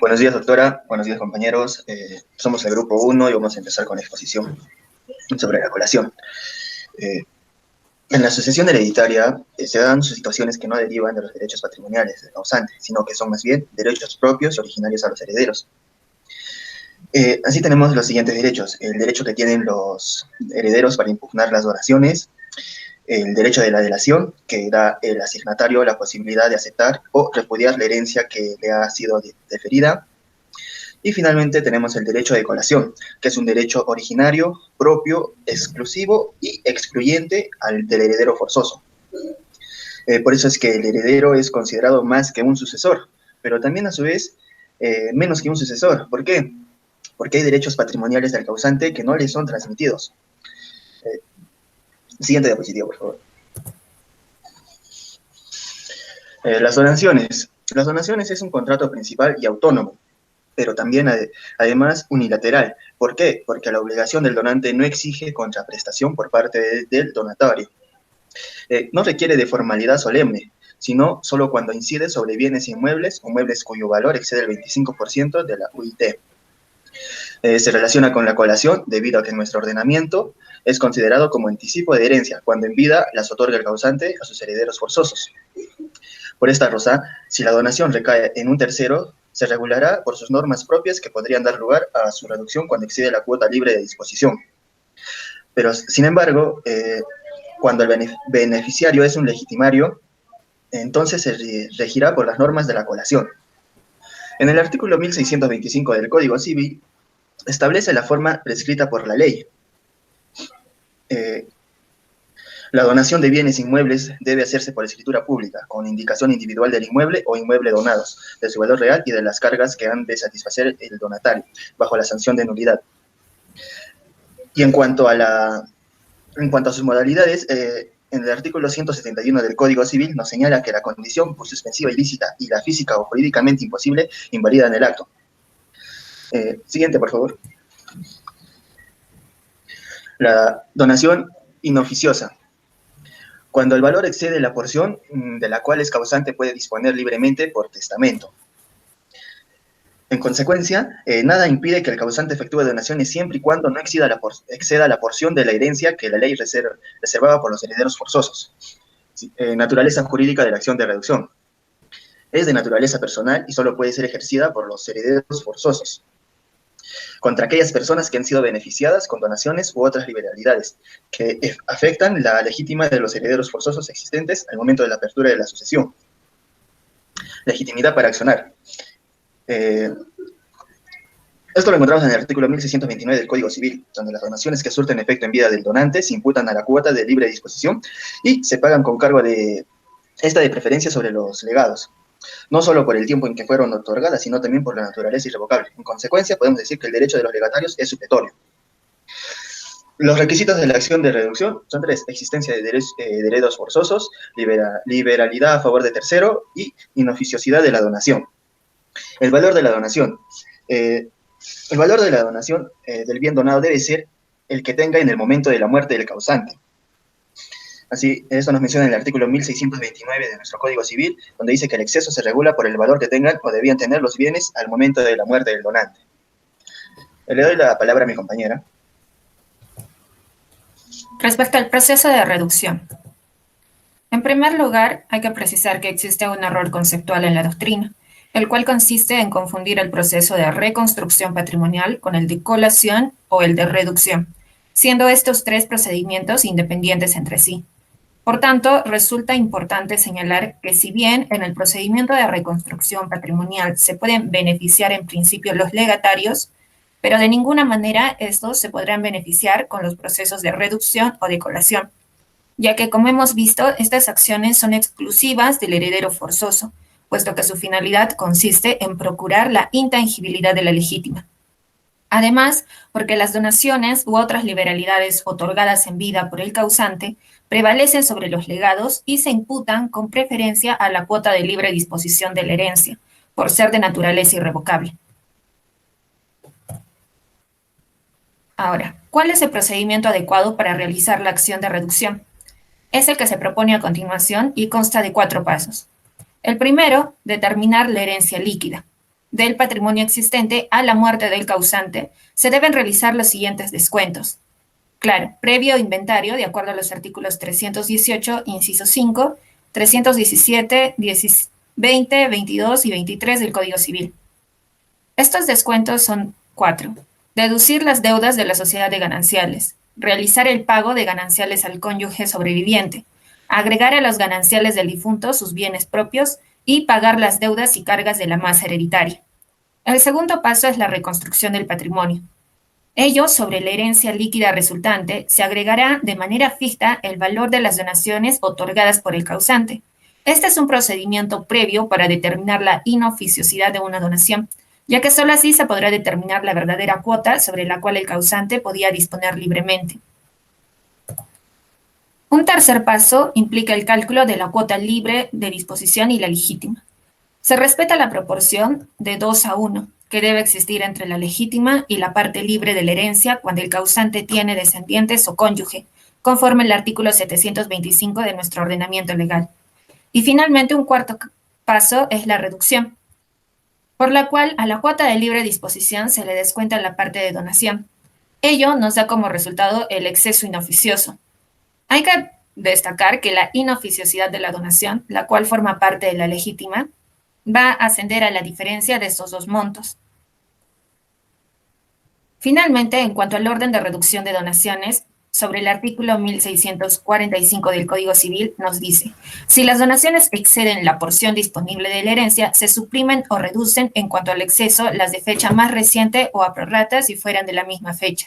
Buenos días, doctora. Buenos días, compañeros. Somos el grupo 1 y vamos a empezar con la exposición sobre la colación. En la sucesión hereditaria se dan situaciones que no derivan de los derechos patrimoniales del causante, sino que son más bien derechos propios y originarios a los herederos. Así tenemos los siguientes derechos: el derecho que tienen los herederos para impugnar las donaciones, el derecho de la delación, que da el asignatario la posibilidad de aceptar o repudiar la herencia que le ha sido deferida. Y finalmente tenemos el derecho de colación, que es un derecho originario, propio, exclusivo y excluyente al del heredero forzoso. Por eso es que el heredero es considerado más que un sucesor, pero también a su vez menos que un sucesor. ¿Por qué? Porque hay derechos patrimoniales del causante que no le son transmitidos. Siguiente diapositiva, por favor. Las donaciones. Las donaciones es un contrato principal y autónomo, pero también además unilateral. ¿Por qué? Porque la obligación del donante no exige contraprestación por parte del donatario. No requiere de formalidad solemne, sino solo cuando incide sobre bienes inmuebles o muebles cuyo valor excede el 25% de la UIT. Se relaciona con la colación debido a que en nuestro ordenamiento es considerado como anticipo de herencia, cuando en vida las otorga el causante a sus herederos forzosos. Por esta razón, si la donación recae en un tercero, se regulará por sus normas propias que podrían dar lugar a su reducción cuando excede la cuota libre de disposición. Pero, sin embargo, cuando el beneficiario es un legitimario, entonces se regirá por las normas de la colación. En el artículo 1625 del Código Civil, establece la forma prescrita por la ley. La donación de bienes inmuebles debe hacerse por escritura pública, con indicación individual del inmueble o inmueble donados, de su valor real y de las cargas que han de satisfacer el donatario, bajo la sanción de nulidad. Y en cuanto a sus modalidades, en el artículo 171 del Código Civil nos señala que la condición por suspensiva ilícita y la física o jurídicamente imposible invalidan el acto. Siguiente, por favor. La donación inoficiosa. Cuando el valor excede la porción de la cual es causante puede disponer libremente por testamento. En consecuencia, nada impide que el causante efectúe donaciones siempre y cuando no exceda la porción de la herencia que la ley reservaba por los herederos forzosos. Naturaleza jurídica de la acción de reducción. Es de naturaleza personal y solo puede ser ejercida por los herederos forzosos contra aquellas personas que han sido beneficiadas con donaciones u otras liberalidades que afectan la legítima de los herederos forzosos existentes al momento de la apertura de la sucesión. Legitimidad para accionar. Esto lo encontramos en el artículo 1629 del Código Civil, donde las donaciones que surten efecto en vida del donante se imputan a la cuota de libre disposición y se pagan con cargo de preferencia sobre los legados, no solo por el tiempo en que fueron otorgadas, sino también por la naturaleza irrevocable. En consecuencia, podemos decir que el derecho de los legatarios es supletorio. Los requisitos de la acción de reducción son tres: existencia de herederos forzosos, liberalidad a favor de tercero y inoficiosidad de la donación. El valor de la donación. El valor de la donación del bien donado debe ser el que tenga en el momento de la muerte del causante. Así, esto nos menciona en el artículo 1629 de nuestro Código Civil, donde dice que el exceso se regula por el valor que tengan o debían tener los bienes al momento de la muerte del donante. Le doy la palabra a mi compañera. Respecto al proceso de reducción. En primer lugar, hay que precisar que existe un error conceptual en la doctrina, el cual consiste en confundir el proceso de reconstrucción patrimonial con el de colación o el de reducción, siendo estos tres procedimientos independientes entre sí. Por tanto, resulta importante señalar que si bien en el procedimiento de reconstrucción patrimonial se pueden beneficiar en principio los legatarios, pero de ninguna manera estos se podrán beneficiar con los procesos de reducción o de colación, ya que, como hemos visto, estas acciones son exclusivas del heredero forzoso, puesto que su finalidad consiste en procurar la intangibilidad de la legítima. Además, porque las donaciones u otras liberalidades otorgadas en vida por el causante prevalecen sobre los legados y se imputan con preferencia a la cuota de libre disposición de la herencia, por ser de naturaleza irrevocable. Ahora, ¿cuál es el procedimiento adecuado para realizar la acción de reducción? Es el que se propone a continuación y consta de 4 pasos. El primero, determinar la herencia líquida. del patrimonio existente a la muerte del causante, se deben realizar los siguientes descuentos. Claro, previo inventario, de acuerdo a los artículos 318, inciso 5, 317, 20, 22 y 23 del Código Civil. Estos descuentos son 4. Deducir las deudas de la sociedad de gananciales. Realizar el pago de gananciales al cónyuge sobreviviente. Agregar a los gananciales del difunto sus bienes propios y pagar las deudas y cargas de la masa hereditaria. El segundo paso es la reconstrucción del patrimonio. Ello, sobre la herencia líquida resultante, se agregará de manera fija el valor de las donaciones otorgadas por el causante. Este es un procedimiento previo para determinar la inoficiosidad de una donación, ya que sólo así se podrá determinar la verdadera cuota sobre la cual el causante podía disponer libremente. Un tercer paso implica el cálculo de la cuota libre de disposición y la legítima. Se respeta la proporción de 2:1 que debe existir entre la legítima y la parte libre de la herencia cuando el causante tiene descendientes o cónyuge, conforme el artículo 725 de nuestro ordenamiento legal. Y finalmente, un cuarto paso es la reducción, por la cual a la cuota de libre disposición se le descuenta la parte de donación. Ello nos da como resultado el exceso inoficioso. Hay que destacar que la inoficiosidad de la donación, la cual forma parte de la legítima, va a ascender a la diferencia de estos dos montos. Finalmente, en cuanto al orden de reducción de donaciones, sobre el artículo 1645 del Código Civil nos dice, si las donaciones exceden la porción disponible de la herencia, se suprimen o reducen en cuanto al exceso las de fecha más reciente o a prorrata si fueran de la misma fecha.